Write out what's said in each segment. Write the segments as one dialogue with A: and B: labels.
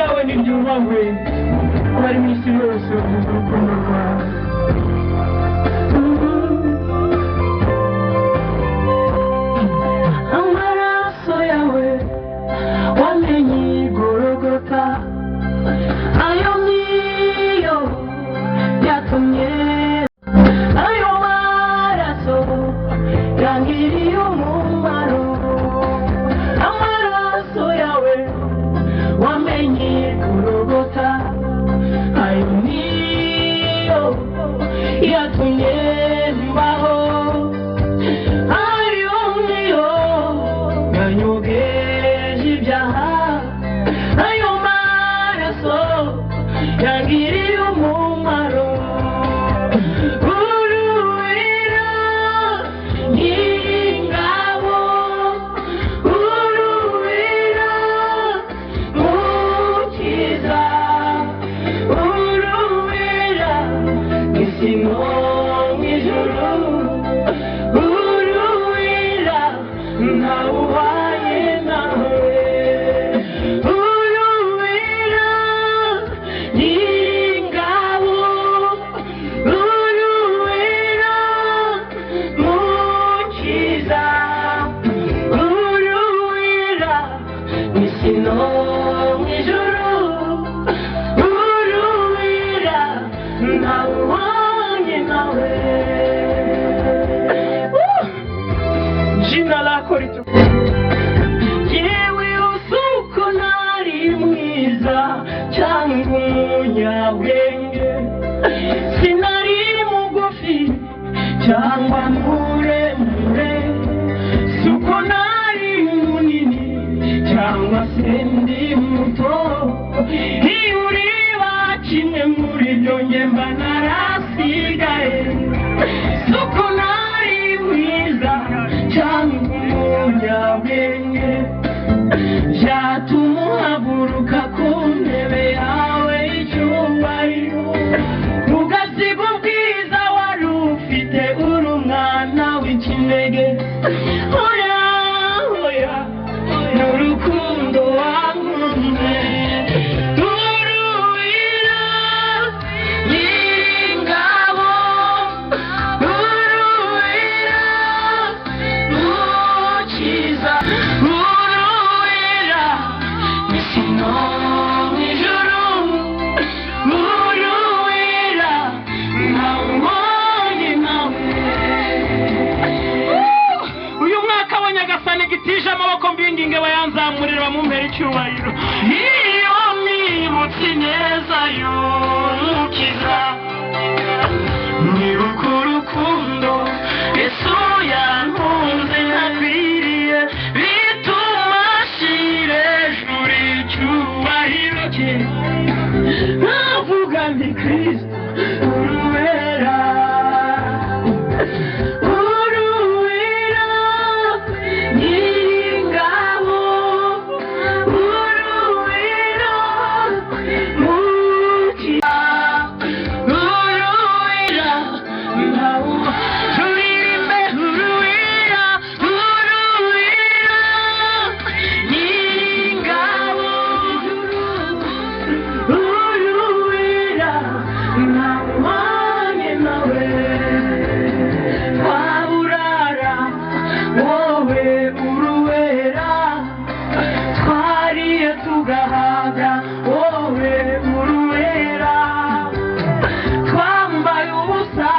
A: ryawe niryubahwe bari mu isi yose urukundo rwawe. Amaraso yawe wamenye Golgotha, ayo niyo yatumye, ayo maraso yangiriye umumaro. Amaraso yawe wamenye Golgotha, ayo niyo yatumye mbaho, ayo niyo yanyogeje ibyaha, ayo maraso yangiriye umumaro. Uruwera nyir'ingabo, uruwera mukiza, uruwera isi no mw'ijuru, uruwera ntawuhaye nawe. Uruwera nyir'ingabo, uruwera mukiza, uruwera isi no mw'ijuru, uruwera ntawuhanye nawe. Jina lako litukuzwe. Yewe usuko nari mwiza cyangwa umunyabwenge, sinari mugufi cyangwa muremure, suko nari munini cyangwa se ndi muto. Iyo ureba kimwe muri byo njye mba narasigaye, suko nari mwiza cyangwa umunyabwenge, byatuma uhaguruka ku ntebe yawe y'icyubahiro, ugasiga ubwiza wari ufite uri umwana w'ikinege. Oya oya n'urukundo wankunze. Uruwera nyir'ingabo, uruwera mukiza, uruwera isi no mw'ijuru, uruwera ntawuhanye nawe. Uyu mwaka wa Nyagasani gitije amaboko mbinginge bayanzamurira bamumpera icyubahiro. Iyo mwibutse neza y'umukiza, nibuka urukundo Yesu yankunze ntakwiriye, bituma ashyira hejuru icyubahiro cye, nkavuga nti Kristo uruwera, uruwera nyir'ingabo, uruwera mukiza, uruwera turirimbe, uruwera, uruwera nyir'ingabo, uruwera ntawuhanye nawe. Twaburara wowe uruwera, twariye tugahaga wowe uruwera, twambaye ubusa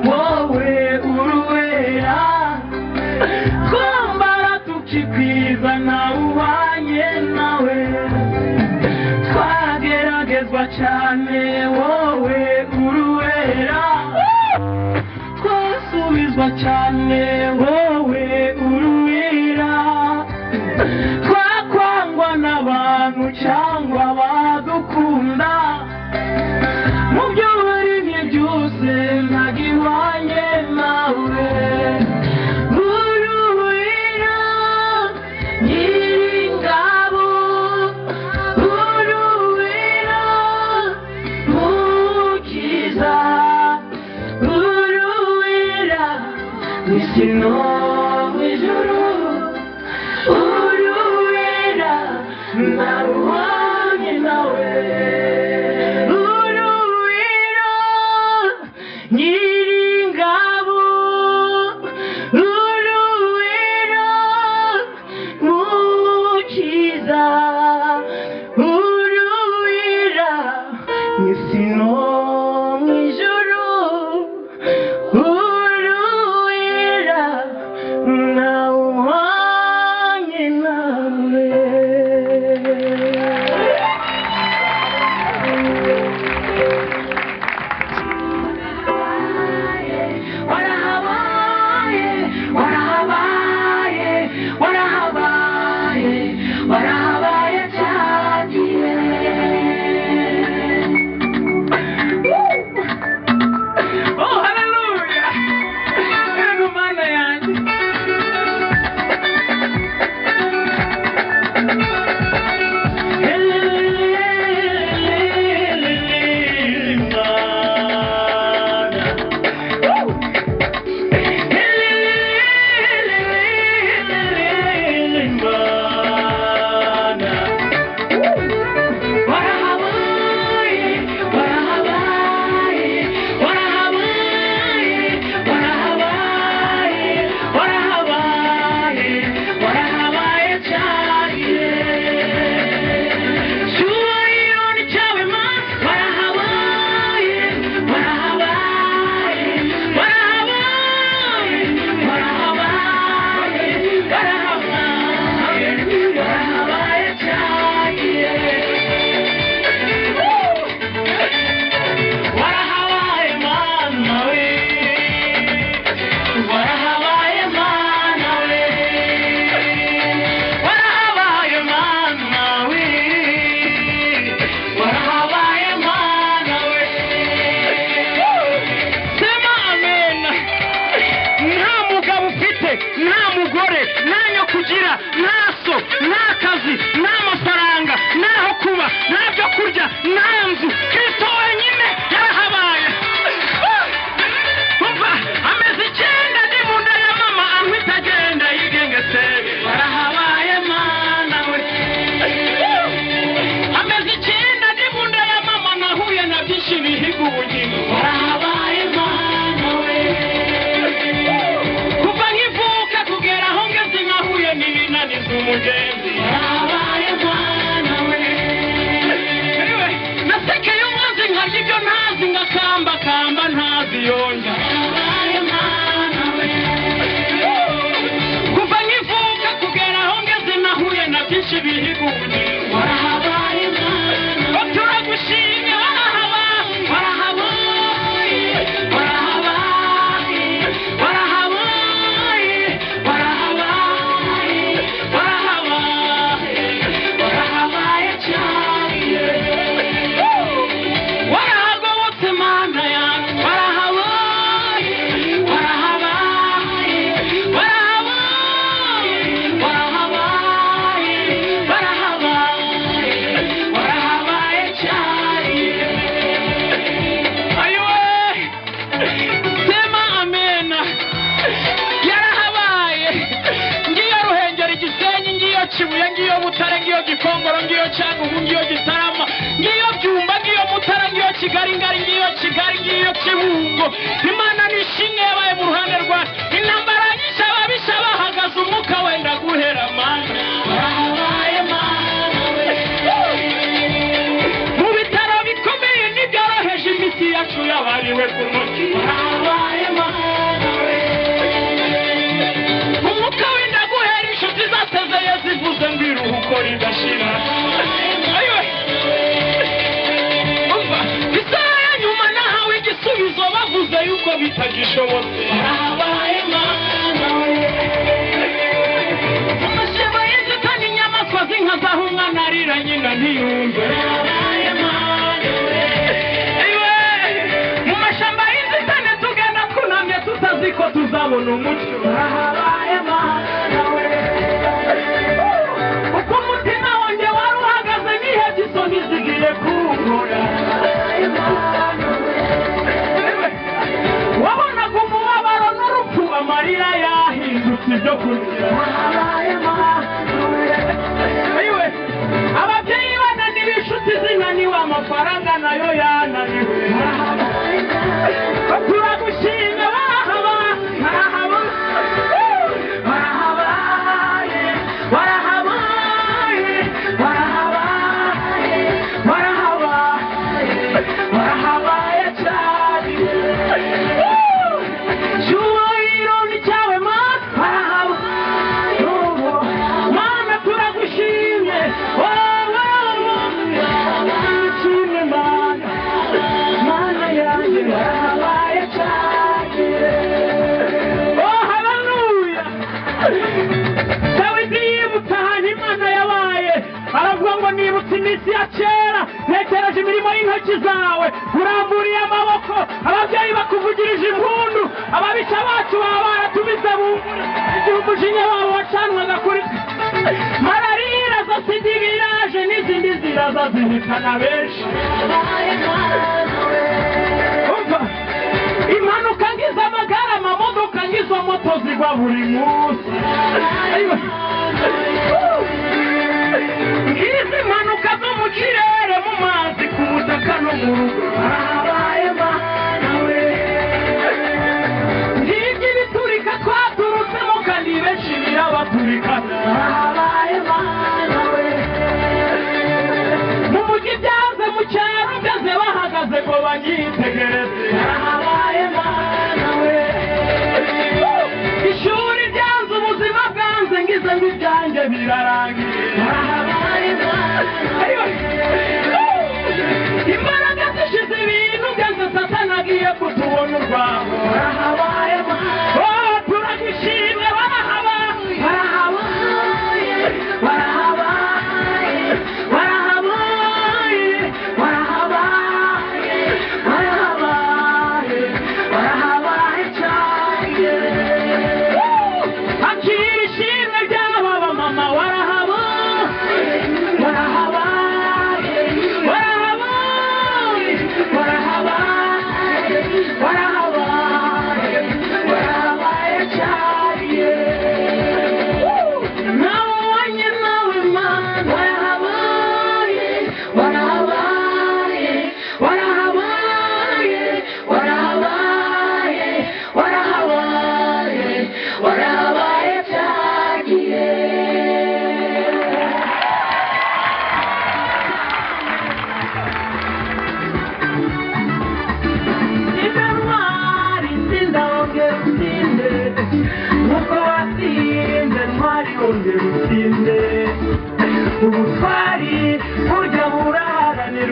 A: wowe uruwera, twambara tukikwiza ntawuhanye nawe. Twageragezwa cyane wowe uruwera, twasubizwa cyane wowe uruwera, twakwangwa n'abantu cyangwa badukunda, mu byo warimye byose ntagihwanye nawe. Uruwera nyir'ingabo, uruwera
B: nabyo kurya nanzu Kristo wenyine yarahabaye umva amezi 9 ndi mu nda ya mama amwita agenda yigengetse warahabaye mana we amezi 9 ndi mu nda ya mama nahuye na byinshi bihiga ubugingo warahabaye mana we kuva nkivuka kugera aho ngeze nahuye n'ibinaniza umugenzi warahabaye mana we nasekeye umwanzi nkarya ibyo ntazi ngakamba kamba ntazi yonja warahabaye mana we kuva nkivuka kugera aho ngeze nahuye na byinshi bihiga ubugingo warahabaye mana we turagushimye ngiyo Butare ngiyo Gikongoro ngiyo Cyangugu ngiyo Gitarama ngiyo Byumba ngiyo Mutara ngiyo Kigali ngari ngiyo Kigali ngiyo Kibungo Imana nishimye yabaye mu ruhande rwa intambara nyinshi ababisha bahagaze umuka wenda guhera mana warahabaye mana mu bitaro bikomeye n'ibyoroheje imiti yacu yabariwe ku muti warahabaye mana umuka wenda guhera inshuti zasezeye zivuze ngo iruhuko ridashira ayiwe umva isaha ya nyuma nahawe igisubizo bavuze yuko bitagishobotse warahabaye mana amasheba y'inzitane inyamaswa z'inka zaho umwana arira nyina ntiyumve warahabaye mana ayiwe mu mashamba y'inzitane tugenda twunamye tutazi ko tuzabona umucyo warahabaye mana uko umutima wanjye wari uhagaze nihebye isoni zigiye kunkora wabonaga umubabaro n'urupfu amarira yahindutse ibyo kurya ababyeyi bananiwe inshuti zinaniwe amafaranga nayo yananiwe turagushimye nibutse iminsi ya kera ntekereje imirimo y'intoki zawe uramburiye amaboko ababyeyi bakuvugirije impundu ababisha bacu baba baratumize bunguri igihe umujinya wabo wacanwaga kuri mararira zasigiye iraje n'izindi ziraza zihitana benshi umva impanuka ngize amagare amamodoka ngizo moto zigwa buri munsi izi mpanuka zo mu kirere mu mazi ku butaka no mu rugo warahabaye mana we ngibyo ibiturika twaturutsemo kandi benshi birabaturika warahabaye mana we mu mujyi byanze mu cyaro ngeze bahagaze ngo banyitegereze warahabaye mana we ishuri ryanze ubuzima bwanze ngize ngo ibyanjye birarangiye imbaraga zishize ibintu ngeze satani agiye kutubona urwabo warahabaye turagushimye warahabaye cyane akira ishimwe ry'aba bamama warahabaye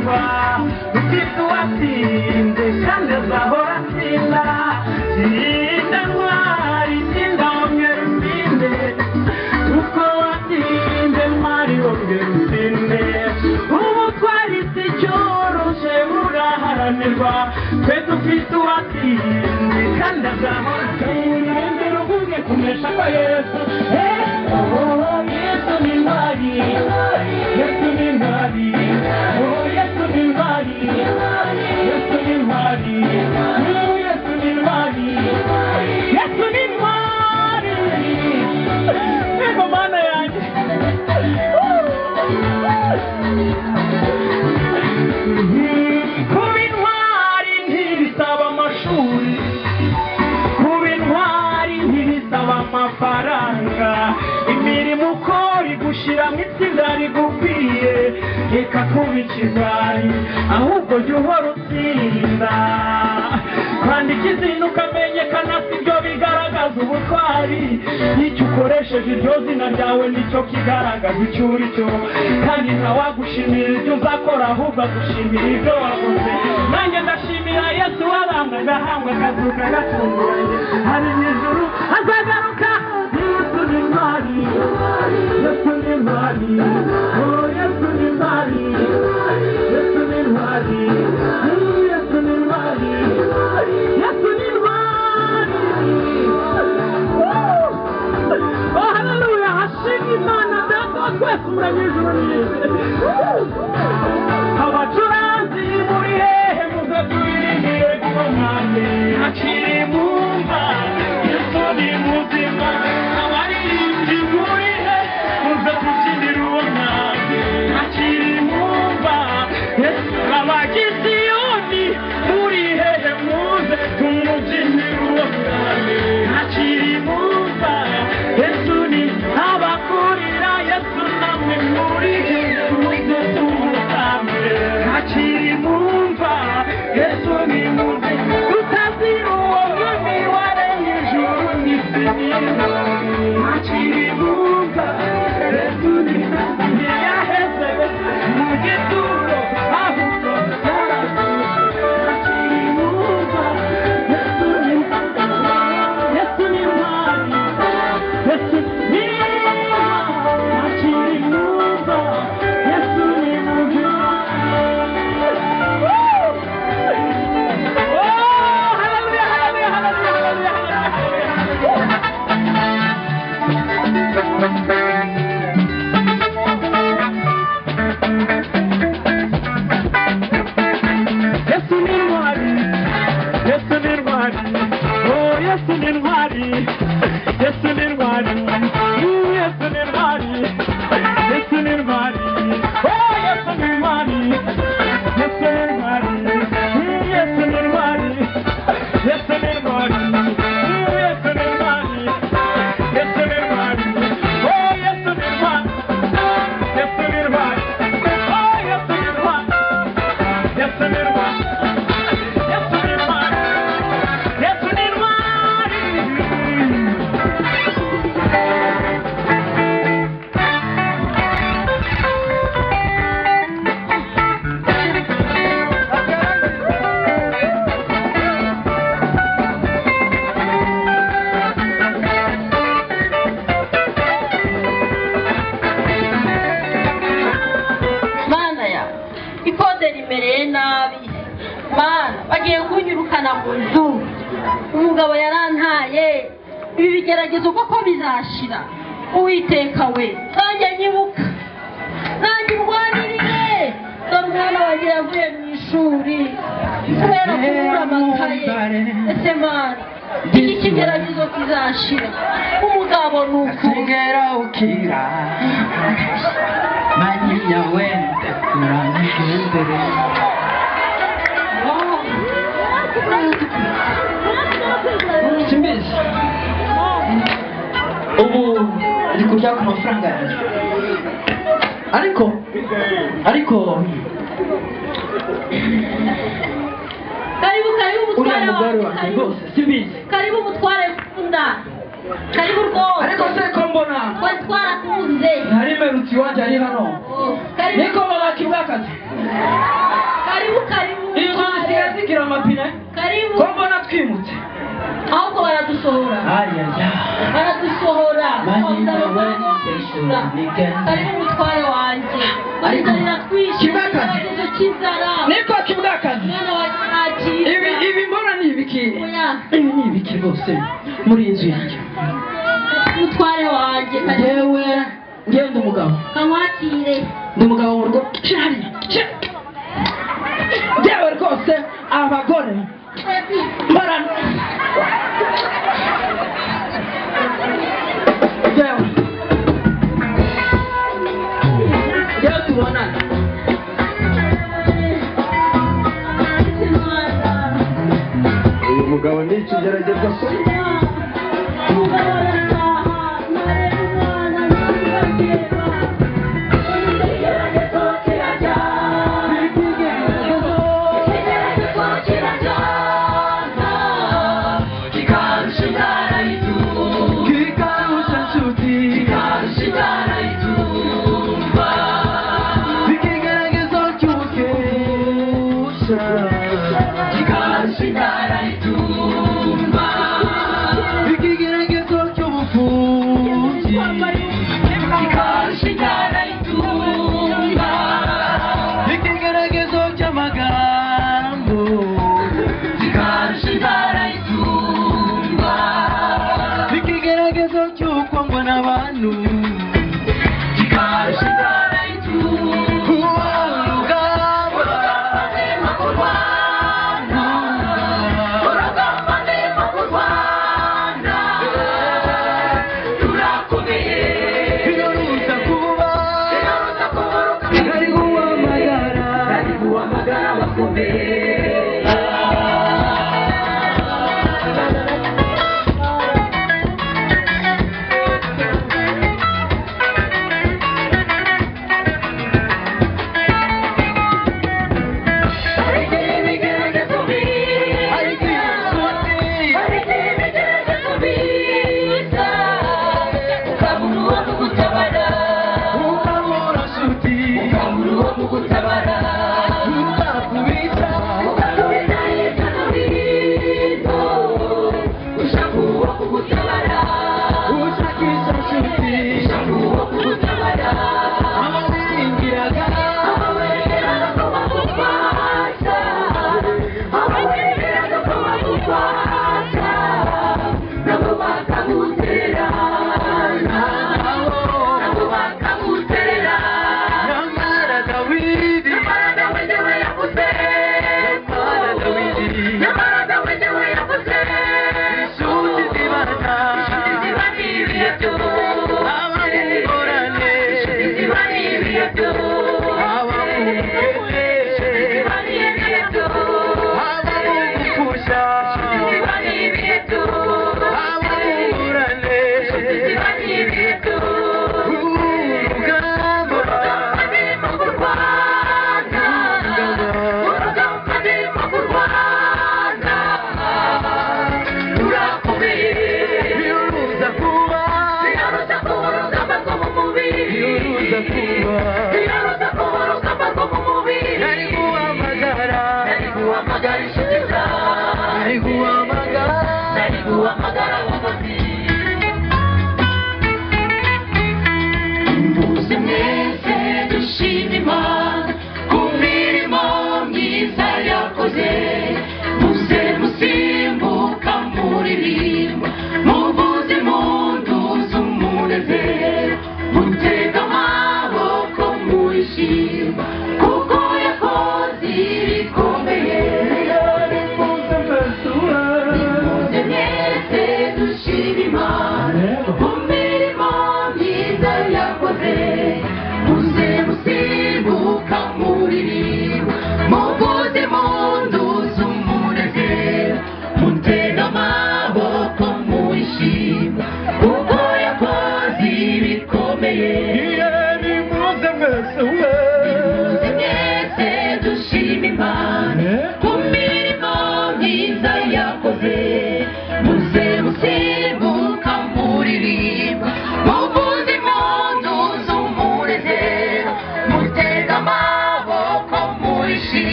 B: kunanirwa ufite uwatsinze kandi azahora atsinda tsinda ntwari tsinda wongera utsinde uko watsinze ntwari wongera utsinde ubu twari si cyoroshe buraharanirwa twe dufite uwatsinze kandi azahora atsinda uvuge kunesha kwa Yesu Yesu ni ntwari Yesu ni ntwari Yesu ni ntwari Yesu ni ntwari Yesu ni ntwari Yesu ni ntwari Ego mana yanjye kuba intwari ntibisaba amashuri kuba intwari ntibisaba amafaranga imirimo ukora igushyira mu itsinda rigukwiye reka kuba ikigwari ahubwo jya uhora utsinda kwandika izina ukamenyekana si byo bigaragaza ubutwari icyo ukoresheje iryo zina ryawe nicyo kigaragaza icyo uri cyo kandi ntawagushimira ibyo uzakora ahubwo agushimira ibyo wakoze nanjye ndashimira Yesu wabambwe agahambwa akazuka gatunguranye hari mu ijuru azagaruka Yesu ni ntwari Yesu ni ntwari Yesu ni ntwari Yesu ni ntwari Yesu ni ntwari Yesu ni ntwari oh haleluya hashimwe Imana data wa twese umuremyi w'ijuru n'isi abacuranzi muri hehe muze turirimbire kuko mwanjye ntakiri mu mva Yesu ni muzima abaririmbyi muri he muze tubyinire uwo mwanjye ntakiri mu mva Yesu abagiziyoni muri hehe muze tumubyinire uwo mwanjye ntakiri mu mva Yesu ni abakurira Yesu namwe muri he muze tumutambe ntakiri mu mva Yesu ni muzima tutazira uwo mwami waremye ijuru n'isi ntakiri mu mva Yesu ni ntiyaheze mu gituro ahubwo yarazutse ntakiri mu mva Yesu ni Yesu ni ntwari Yesu ni ntakiri mu mva Yesu ni muzima Yesu ni ntwari Yesu ni ntwari oh Yesu ni ntwari Yesu ni ntwari Yesu ni ntwari Yesu ni ntwari oh Yesu ni ntwari Yesu ni ntwari Yesu ni ntwari Yesu ni ntwari Yesu ni ntwari Yesu ni ntwari oh Yesu ni ntwari Yesu ni ntwari oh Yesu ni ntwari Yesu ni ntwari Yesu ni ntwari Yesu ni ntwari
C: Mana ya ikode rimereye nabi Mana bagiye kunyirukana mu nzu umugabo yarantaye ibi bigeragezo koko bizashira Uwiteka we nanjye nyibuka nanjye ndwaniriye dore umwana wanjye yavuye mu ishuri kubera kubura amakaye ese Mana iki kigeragezo kizashira umugabo nuko
D: Singera ukira Manyinya wende Uranishendere Simbizi Ubu ndi kurya ku mafaranga yanjye Ariko
C: karibu
D: uriya
C: mutware
D: mugore
C: wawe
D: wanjye rwose simbizi
C: karibu mutware kunda karibu rwose
D: Ariko se ko mbona
C: twari twarakunze
D: Nari merutsi wanjye ari hano
C: karibu
D: Niko babakibwa akazi
C: karibu karibu
B: inzu zisigaye zigira amapine
C: karibu
B: ko mbona twimutse
C: ahubwo baradusohora baradusohora karibu mutware wanjye barizanira twishyura ikibazo cy'inzara
B: niko kibwakazi
C: mwana wa ntakira
B: ibi mbona ni ibiki
C: oya
B: ibi ni ibiki rwose muri inzu yanjye
C: mutware wanjye
B: njyewe ndi umugabo
C: kamwakire
B: ndi umugabo mu rugo cyari njyewe rwose abagore barana njyewe tubonana
A: uyu mugabo ni ikigerageza ko utabara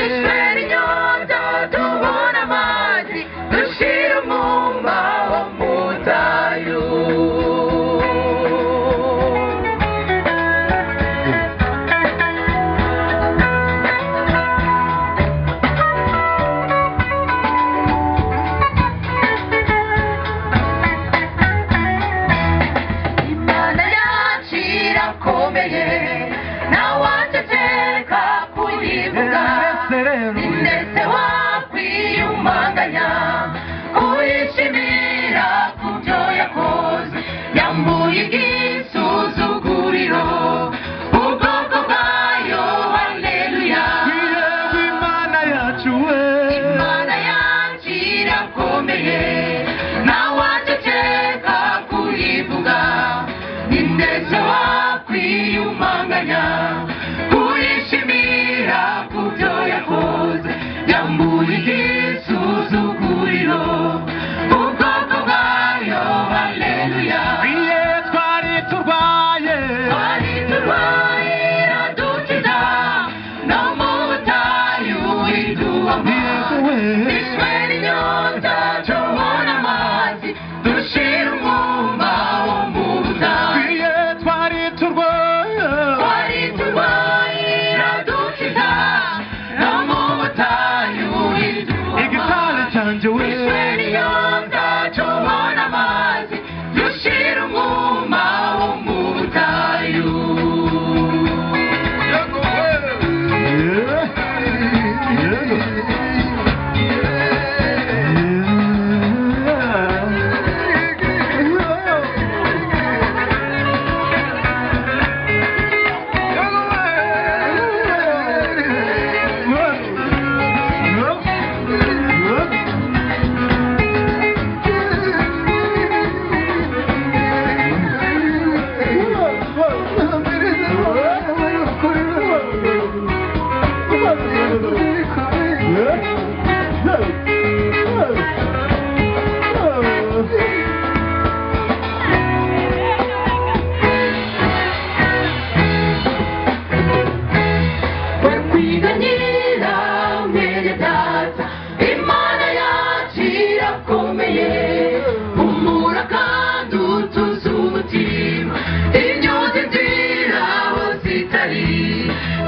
E: Wishwe inyota tubona amazi dushira umwuma wo mu butayu. Imana yacu irakomeye ntawaceceka kuyivuga, ndetse wakwiyumanganya kuyishimira ku byo yakoze. Yambuye igisuzuguriro ubwoko bwayo, haleluya. Imana yacu irakomeye ntawaceceka kuyivuga, ndetse wakwiyumanganya kuyishimira ku byo yakoze. Yambuye igisuzuguriro ubwoko bwayo, haleluya. Twari turwaye iradukiza, no mu butayu iduhamo. Wishwe n'inyota tubona amazi dushira umwuma wo mu butayu. Twari turwaye iradukiza, no mu butayu iduhamo. Wishwe n'inyota tubona amazi dushira umwuma wo mu butayu. Bakwiganyira mbere data, Imana yacu irakomeye. Humura kandi utuze umutima, inyuzi nzira aho zitari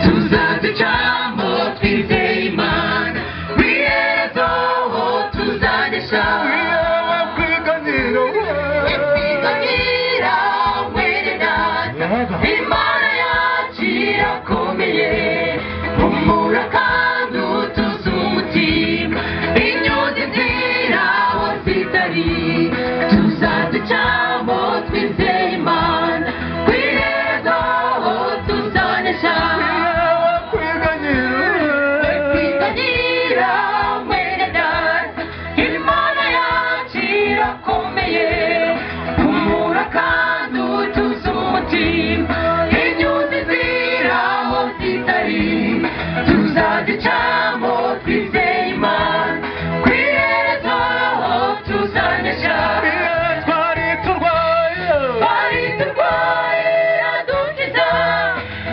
E: tuzazicamo twizeye Imana, kwiherezo ho tuzanesha. Bakwiganyira mbere data, Imana yacu irakomeye. Humura kandi utuze umutima, inyuzi nzira aho zitari tuzazicamo twizeye Imana, kwiherezo ho tuzanesha. Bakwiganyira mwene data, Imana yacu irakomeye. Humura kandi utuze umutima, inyuzi nzira aho zitari tuzazicamo twizeye Imana, kwiherezo ho tuzanesha. Twari turwaye iradukiza,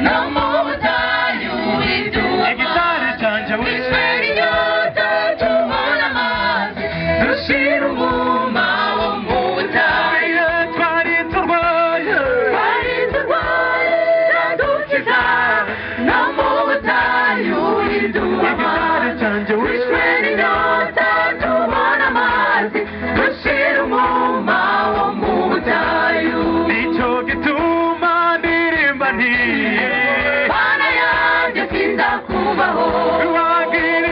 E: no mu butayu iduhamo. Wishwe n'inyota tubona amazi dushira umwuma wo mu butayu. Twari turwaye iradukiza, no mu butayu iduhamo. Wishwe n'inyota tubona amazi dushira umwuma wo mu butayu. Nicyo gituma ndirimba nti Mana yanjye sindakubaho, wagirira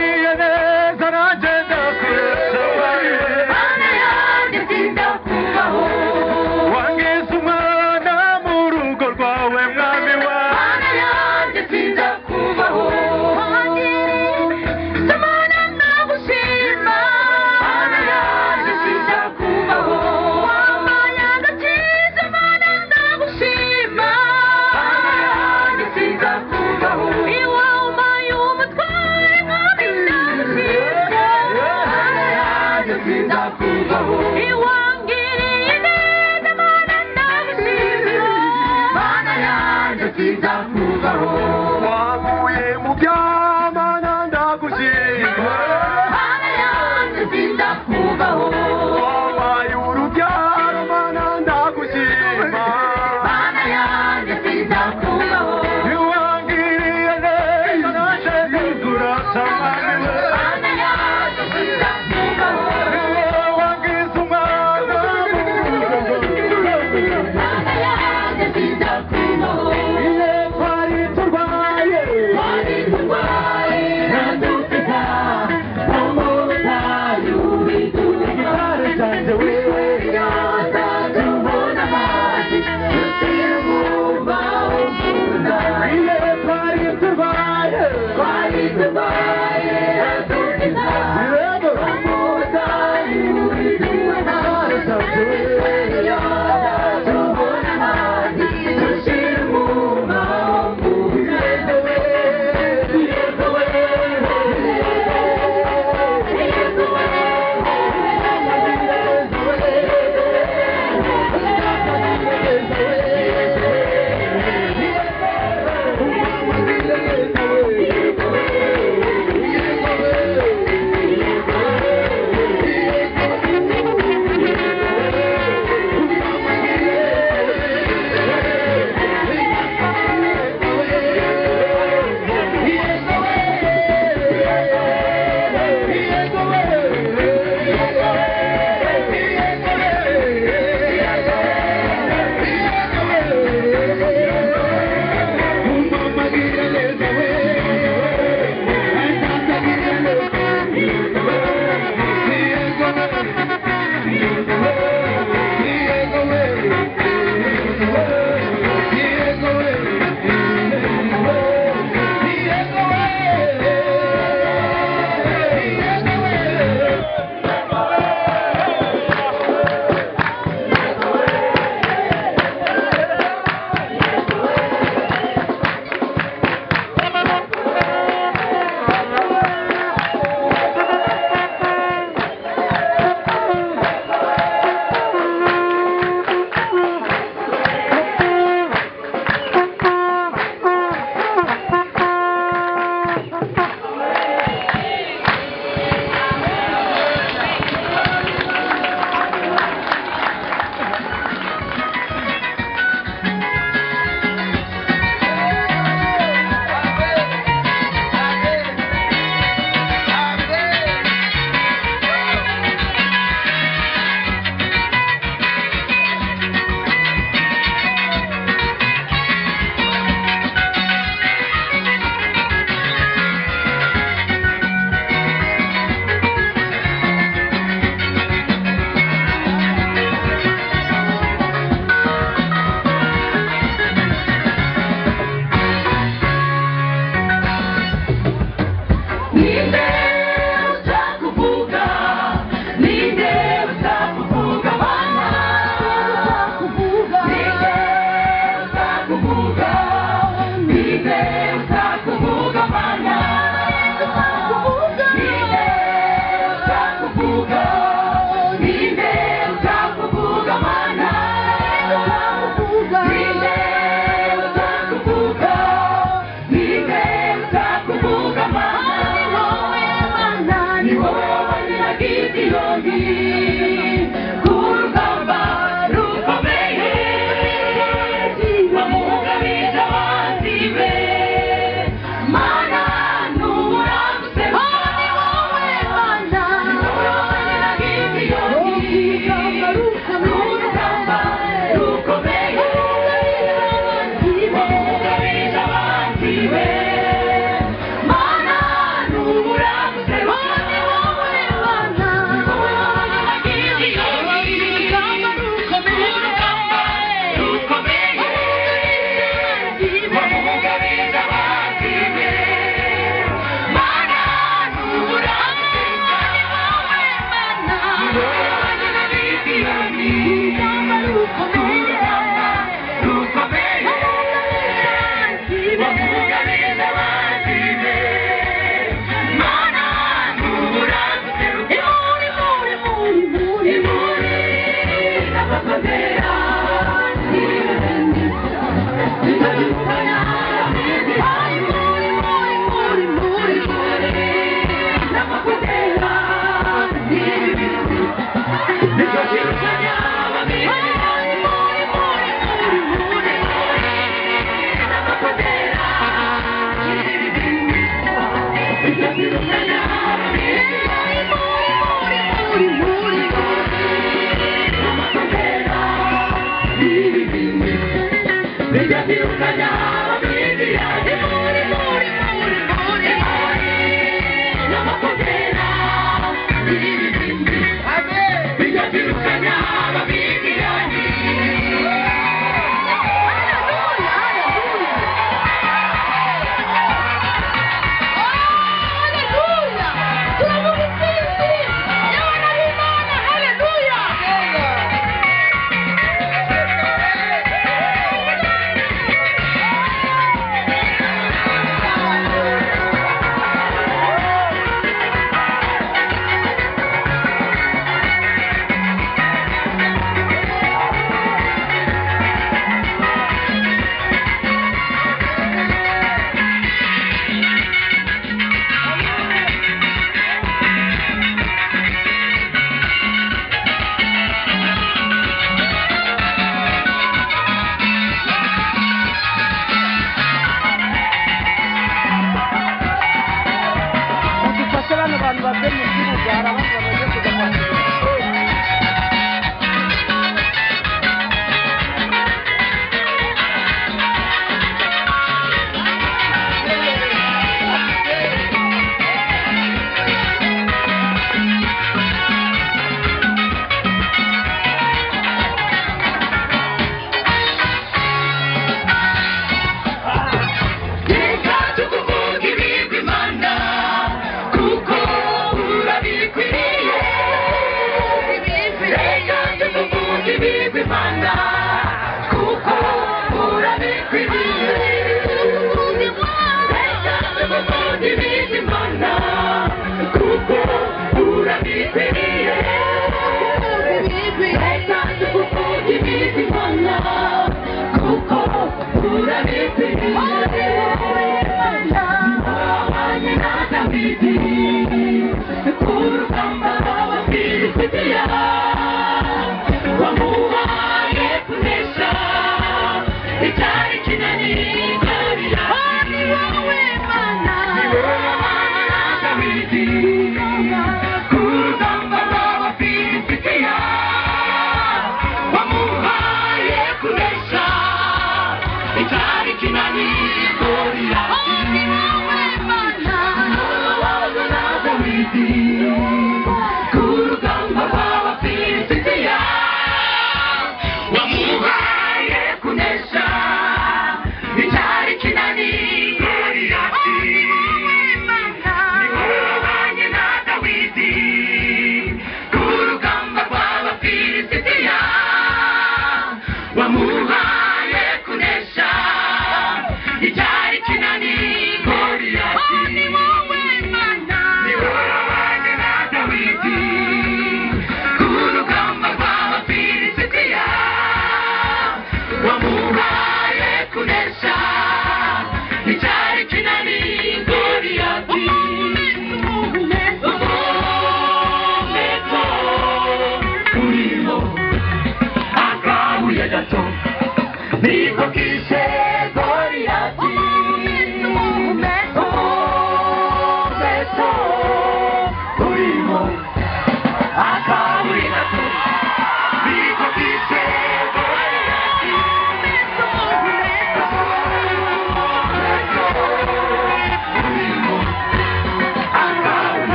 E: Ni wowe Mana, ni wowe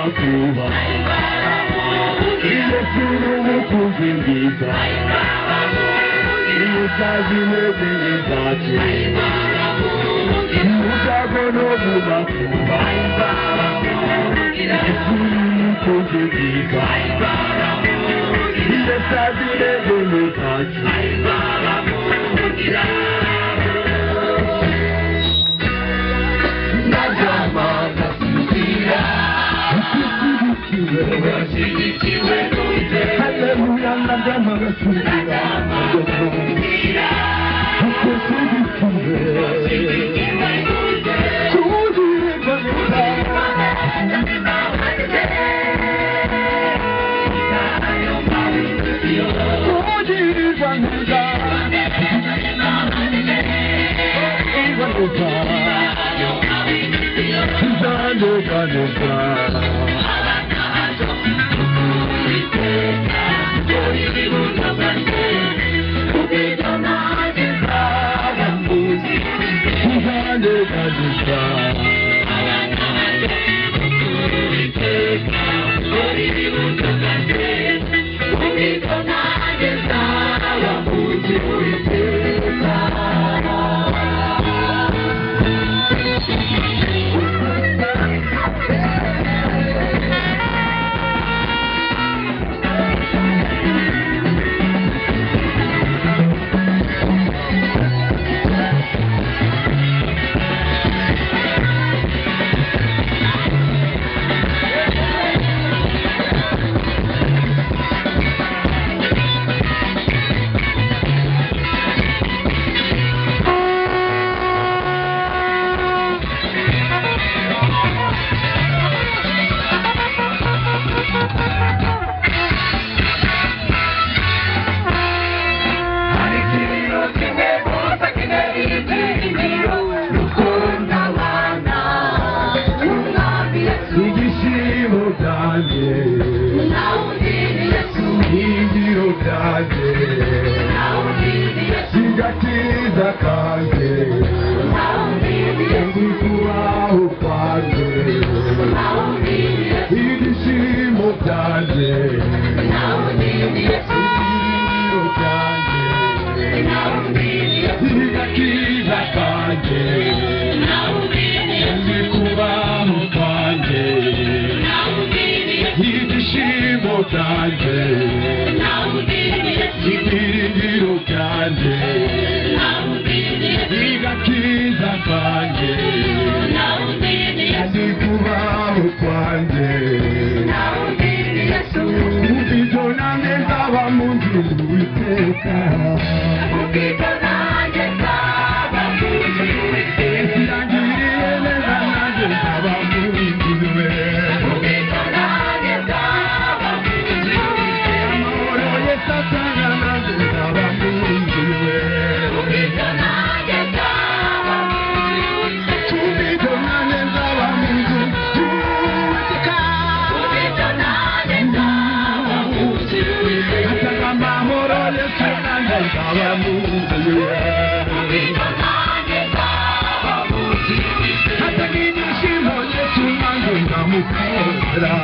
B: makuba Yesu n'umukunzi mwiza Utazi neza zacu Utago no mu makuba Yesu n'umukunzi mwiza Utazi neza zacu Hallelujah, nadama gasubira Hata nini shimo Yesu mangu na mukera